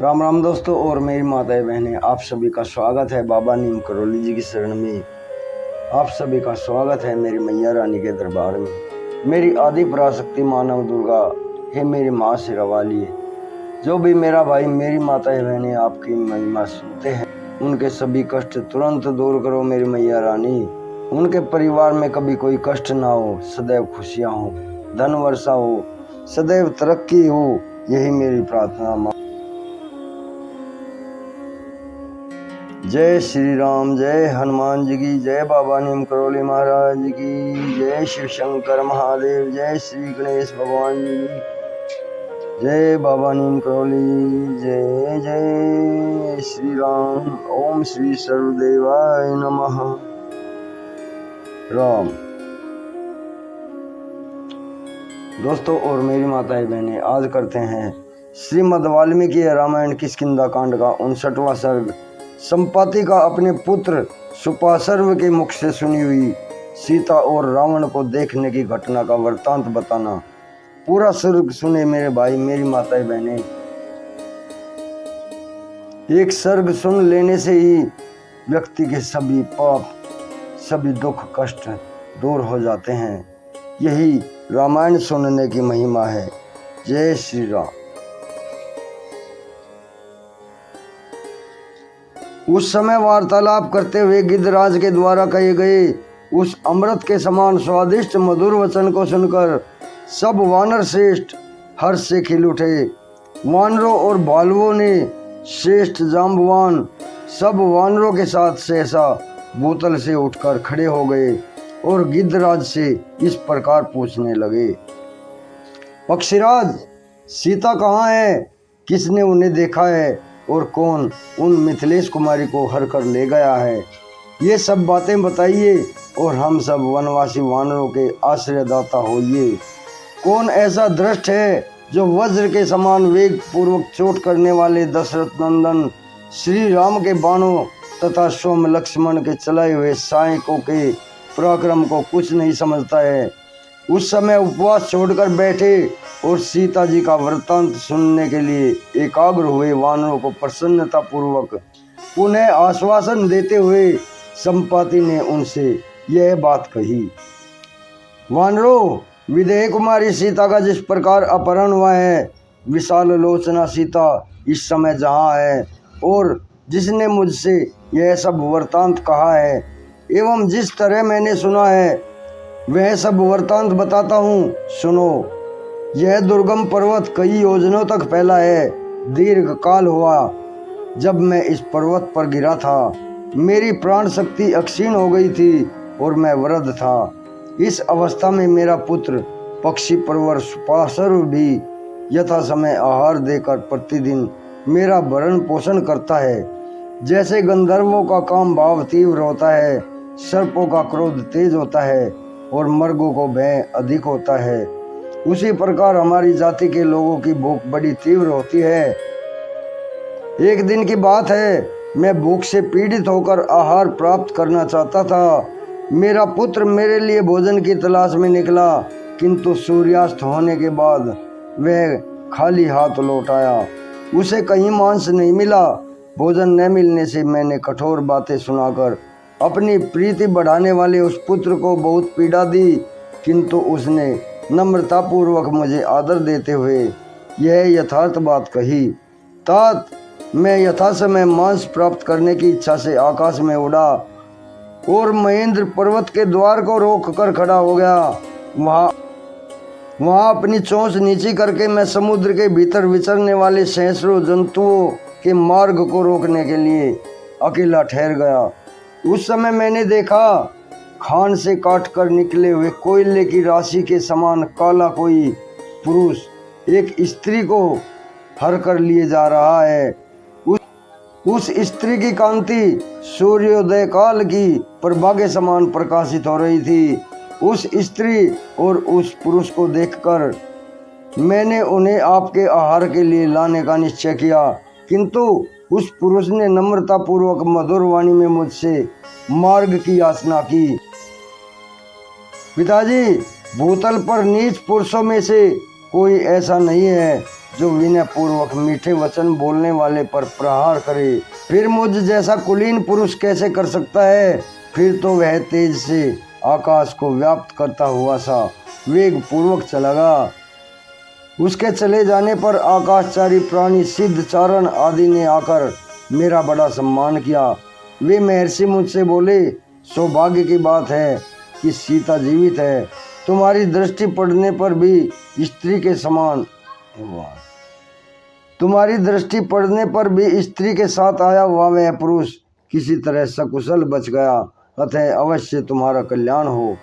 राम राम दोस्तों और मेरी माताएं बहनें, आप सभी का स्वागत है बाबा नीम करौली जी की शरण में। आप सभी का स्वागत है मेरी मैया रानी के दरबार में। मेरी आदि पराशक्ति मानव दुर्गा हे मेरी माँ सिरवाली है। जो भी मेरा भाई मेरी माताएं बहनें आपकी महिमा सुनते हैं, उनके सभी कष्ट तुरंत दूर करो मेरी मैया रानी। उनके परिवार में कभी कोई कष्ट ना हो, सदैव खुशियाँ हो, धन वर्षा हो, सदैव तरक्की हो, यही मेरी प्रार्थना माँ। जय श्री राम, जय हनुमान जी की, जय बाबा नीम करौली महाराज जी की, जय शिव शंकर महादेव, जय श्री गणेश भगवान जी की, जय बाबा नीम करौली, जय जय श्री राम। ओम श्री सर्वदेवाय नमः। राम। दोस्तों और मेरी माताएं बहनें, आज करते हैं श्रीमद् वाल्मीकि रामायण किष्किंधा कांड का 59वां सर्ग। संपाति का अपने पुत्र सुपार्श्व के मुख से सुनी हुई सीता और रावण को देखने की घटना का वृतांत बताना। पूरा सर्ग सुने मेरे भाई मेरी माताएं बहनें। एक सर्ग सुन लेने से ही व्यक्ति के सभी पाप, सभी दुख कष्ट दूर हो जाते हैं। यही रामायण सुनने की महिमा है। जय श्री राम। उस समय वार्तालाप करते हुए गिद्धराज के द्वारा कहे गए उस अमृत के समान स्वादिष्ट मधुर वचन को सुनकर सब वानर श्रेष्ठ हर्ष से खिल उठे। वानरों और भालुओं ने श्रेष्ठ जाम्बवान सब वानरों के साथ सहसा बोतल से उठकर खड़े हो गए और गिद्धराज से इस प्रकार पूछने लगे। पक्षीराज, सीता कहाँ है? किसने उन्हें देखा है और कौन उन मिथिलेश कुमारी को हर कर ले गया है? ये सब बातें बताइए और हम सब वनवासी वानरों के आश्रयदाता होइए। कौन ऐसा दृष्ट है जो वज्र के समान वेग पूर्वक चोट करने वाले दशरथ नंदन श्री राम के बाणों तथा सोम लक्ष्मण के चलाए हुए सहायकों के पराक्रम को कुछ नहीं समझता है? उस समय उपवास छोड़कर बैठे और सीता जी का वृत्तांत सुनने के लिए एकाग्र हुए वानरों को प्रसन्नता पूर्वक पुनः आश्वासन देते हुए संपाति ने उनसे यह बात कही। वानरों, विदेह कुमारी सीता का जिस प्रकार अपहरण हुआ है, विशाल लोचना सीता इस समय जहाँ है और जिसने मुझसे यह सब वृत्तांत कहा है एवं जिस तरह मैंने सुना है, वह सब वृत्तांत बताता हूँ, सुनो। यह दुर्गम पर्वत कई योजनों तक फैला है। दीर्घ काल हुआ जब मैं इस पर्वत पर गिरा था। मेरी प्राण शक्ति अक्षीण हो गई थी और मैं वृद्ध था। इस अवस्था में मेरा पुत्र पक्षी परवर सुपार्श्व भी यथा समय आहार देकर प्रतिदिन मेरा भरण पोषण करता है। जैसे गंधर्वों का काम भाव तीव्र होता है, सर्पों का क्रोध तेज होता है और मर्गों को भय अधिक होता है, उसी प्रकार हमारी जाति के लोगों की भूख बड़ी तीव्र होती है। एक दिन की बात है, मैं भूख से पीड़ित होकर आहार प्राप्त करना चाहता था। मेरा पुत्र मेरे लिए भोजन की तलाश में निकला, किंतु सूर्यास्त होने के बाद वह खाली हाथ लौट आया। उसे कहीं मांस नहीं मिला। भोजन न मिलने से मैंने कठोर बातें सुनाकर अपनी प्रीति बढ़ाने वाले उस पुत्र को बहुत पीड़ा दी, किंतु उसने नम्रता पूर्वक मुझे आदर देते हुए यह यथार्थ बात कही। तात, मैं यथा समय मांस प्राप्त करने की इच्छा से आकाश में उड़ा और महेंद्र पर्वत के द्वार को रोक कर खड़ा हो गया। वहाँ अपनी चोंच नीची करके मैं समुद्र के भीतर विचरने वाले सैकड़ों जंतुओं के मार्ग को रोकने के लिए अकेला ठहर गया। उस समय मैंने देखा, खान से काटकर निकले हुए कोयले की राशि के समान काला कोई पुरुष एक स्त्री को हर कर लिए जा रहा है। उस स्त्री की कांति सूर्योदय काल की प्रभा के समान प्रकाशित हो रही थी। उस स्त्री और उस पुरुष को देखकर मैंने उन्हें आपके आहार के लिए लाने का निश्चय किया, किंतु उस पुरुष ने नम्रता पूर्वक मधुर वाणी में मुझसे मार्ग की याचना की। पिताजी, भूतल पर नीच पुरुषों में से कोई ऐसा नहीं है जो विनय पूर्वक मीठे वचन बोलने वाले पर प्रहार करे। फिर मुझ जैसा कुलीन पुरुष कैसे कर सकता है? फिर तो वह तेज से आकाश को व्याप्त करता हुआ सा वेग पूर्वक चला गया। उसके चले जाने पर आकाशचारी प्राणी सिद्ध चारण आदि ने आकर मेरा बड़ा सम्मान किया। वे महर्षि मुझसे बोले, सौभाग्य की बात है कि सीता जीवित है। तुम्हारी दृष्टि पड़ने पर भी स्त्री के समान तुम्हारी दृष्टि पड़ने पर भी स्त्री के साथ आया हुआ वह पुरुष किसी तरह सकुशल बच गया, अतः अवश्य तुम्हारा कल्याण हो।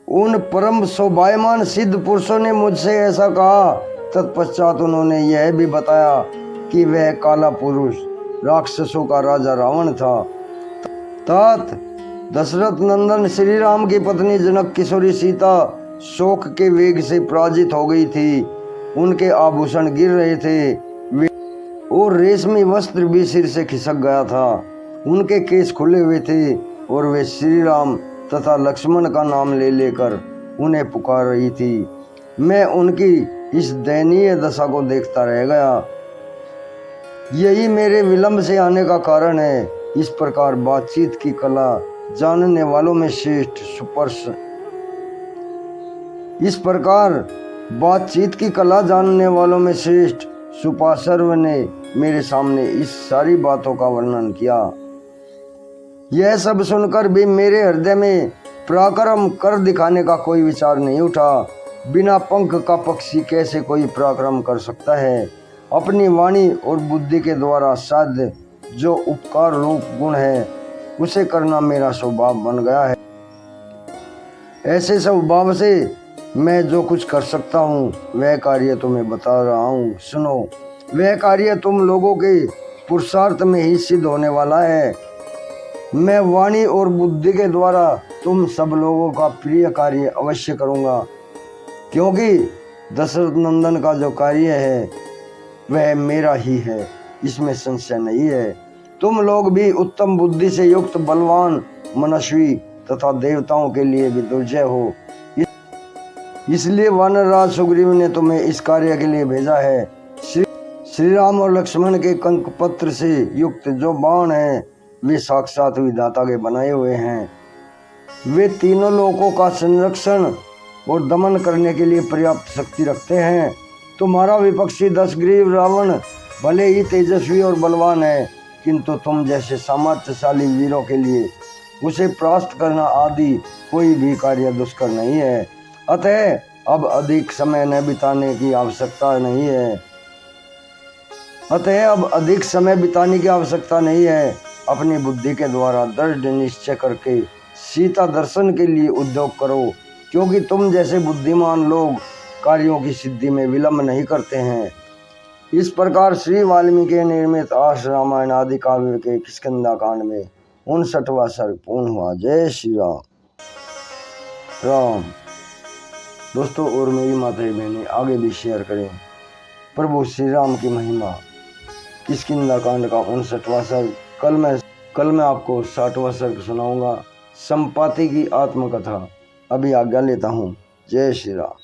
उन परम शोभायमान सिद्ध पुरुषों ने मुझसे ऐसा कहा। तत्पश्चात उन्होंने यह भी बताया कि वह काला पुरुष राक्षसों का राजा रावण था। तात दशरथ नंदन श्री राम की पत्नी जनक किशोरी सीता शोक के वेग से पराजित हो गई थी। उनके आभूषण गिर रहे थे और रेशमी वस्त्र भी सिर से खिसक गया था। उनके केस खुले हुए थे और वे श्री राम तथा लक्ष्मण का नाम ले लेकर उन्हें पुकार रही थी। मैं उनकी इस दयनीय दशा को देखता रह गया। यही मेरे विलंब से आने का कारण है। इस प्रकार बातचीत की कला जानने वालों में श्रेष्ठ सुपार्श्व ने मेरे सामने इस सारी बातों का वर्णन किया। यह सब सुनकर भी मेरे हृदय में पराक्रम कर दिखाने का कोई विचार नहीं उठा। बिना पंख का पक्षी कैसे कोई पराक्रम कर सकता है? अपनी वाणी और बुद्धि के द्वारा साध्य जो उपकार रूप गुण है उसे करना मेरा स्वभाव बन गया है। ऐसे स्वभाव से मैं जो कुछ कर सकता हूँ वह कार्य तुम्हें बता रहा हूँ, सुनो। वह कार्य तुम लोगों के पुरुषार्थ में ही सिद्ध होने वाला है। मैं वाणी और बुद्धि के द्वारा तुम सब लोगों का प्रिय कार्य अवश्य करूँगा, क्योंकि दशरथ नंदन का जो कार्य है वह मेरा ही है, इसमें संशय नहीं है। तुम लोग भी उत्तम बुद्धि से युक्त बलवान मनस्वी तथा देवताओं के लिए भी दुर्जय हो, इसलिए वानरराज सुग्रीव ने तुम्हें इस कार्य के लिए भेजा है। श्री राम और लक्ष्मण के कंक पत्र से युक्त जो बाण हैं वे साक्षात विधाता के बनाए हुए हैं। वे तीनों लोकों का संरक्षण और दमन करने के लिए पर्याप्त शक्ति रखते हैं। तुम्हारा विपक्षी दशग्रीव रावण भले ही तेजस्वी और बलवान है, किंतु तुम जैसे सामर्थ्यशाली वीरों के लिए उसे परास्त करना आदि कोई भी कार्य दुष्कर नहीं है। अतः अब अधिक समय न बिताने की आवश्यकता नहीं है। अपनी बुद्धि के द्वारा दृढ़ निश्चय करके सीता दर्शन के लिए उद्योग करो, क्योंकि तुम जैसे बुद्धिमान लोग कार्यों की सिद्धि में विलंब नहीं करते हैं। इस प्रकार श्री वाल्मीकि निर्मित आर्ष रामायण आदि काव्य के किष्किंधा कांड में 59वां सर्ग पूर्ण हुआ। जय श्री राम। दोस्तों और मेरी माताएं बहनें आगे भी शेयर करें। प्रभु श्री राम की महिमा किष्किंधा कांड का 59वां सर्ग। कल मैं आपको 60वां सर्ग सुनाऊंगा, संपाति की आत्मकथा। अभी आज्ञा लेता हूँ। जय श्री राम।